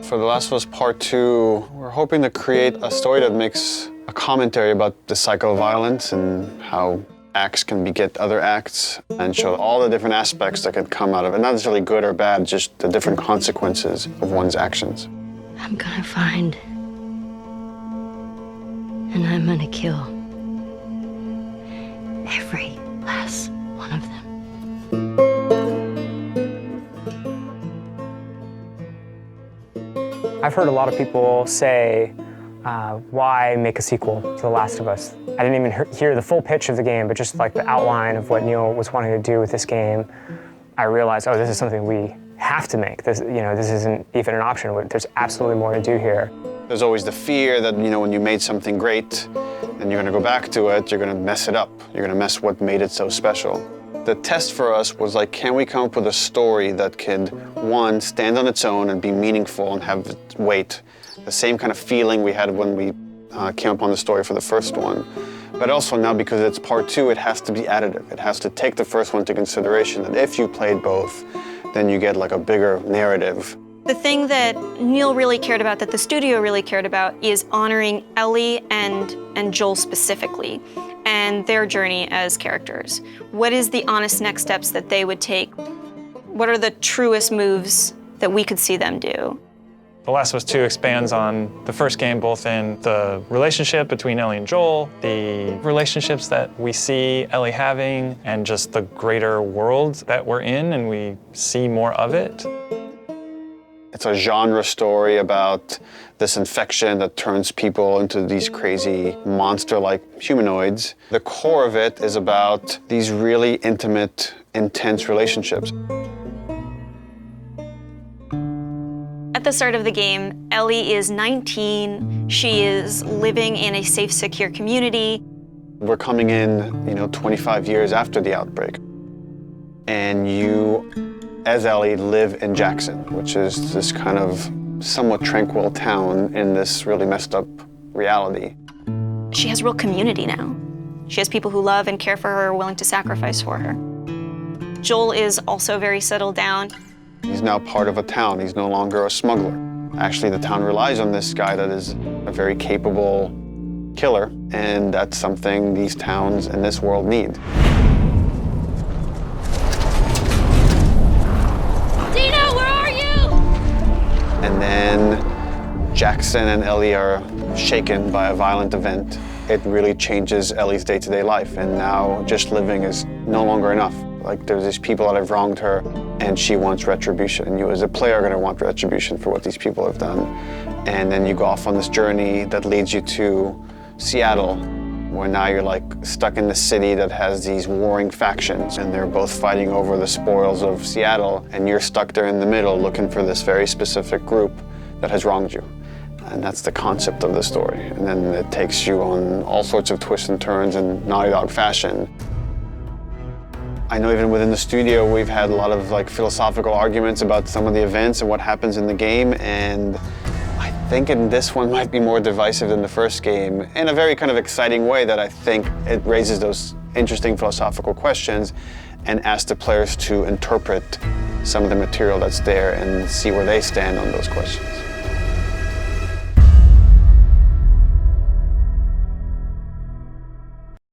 For The Last of Us Part 2, we're hoping to create a story that makes a commentary about the cycle of violence and how acts can beget other acts and show all the different aspects that could come out of it. Not necessarily good or bad, just the different consequences of one's actions. I'm gonna find, and I'm gonna kill every last one of them. I've heard a lot of people say, why make a sequel to The Last of Us? I didn't even hear the full pitch of the game, but just like the outline of what Neil was wanting to do with this game, I realized, oh, this is something we have to make. This, this isn't even an option. There's absolutely more to do here. There's always the fear that, when you made something great and you're gonna go back to it, you're gonna mess it up. You're gonna mess what made it so special. The test for us was like, can we come up with a story that could, one, stand on its own and be meaningful and have weight? The same kind of feeling we had when we came upon the story for the first one. But also now, because it's part 2, it has to be additive. It has to take the first one into consideration, that if you played both, then you get like a bigger narrative. The thing that Neil really cared about, that the studio really cared about, is honoring Ellie and Joel specifically, and their journey as characters. What is the honest next steps that they would take? What are the truest moves that we could see them do? The Last of Us 2 expands on the first game, both in the relationship between Ellie and Joel, the relationships that we see Ellie having, and just the greater world that we're in, and we see more of it. It's a genre story about this infection that turns people into these crazy monster-like humanoids. The core of it is about these really intimate, intense relationships. At the start of the game, Ellie is 19. She is living in a safe, secure community. We're coming in, 25 years after the outbreak. And you, as Ellie, live in Jackson, which is this kind of somewhat tranquil town in this really messed up reality. She has real community now. She has people who love and care for her, willing to sacrifice for her. Joel is also very settled down. He's now part of a town. He's no longer a smuggler. Actually, the town relies on this guy that is a very capable killer, and that's something these towns in this world need. Dina, where are you? And then Jackson and Ellie are shaken by a violent event. It really changes Ellie's day-to-day life, and now just living is no longer enough. Like, there's these people that have wronged her, and she wants retribution. And you as a player are gonna want retribution for what these people have done. And then you go off on this journey that leads you to Seattle, where now you're like stuck in the city that has these warring factions, and they're both fighting over the spoils of Seattle, and you're stuck there in the middle looking for this very specific group that has wronged you. And that's the concept of the story. And then it takes you on all sorts of twists and turns in Naughty Dog fashion. I know even within the studio, we've had a lot of philosophical arguments about some of the events and what happens in the game, and I think in this one might be more divisive than the first game in a very kind of exciting way that I think it raises those interesting philosophical questions and asks the players to interpret some of the material that's there and see where they stand on those questions.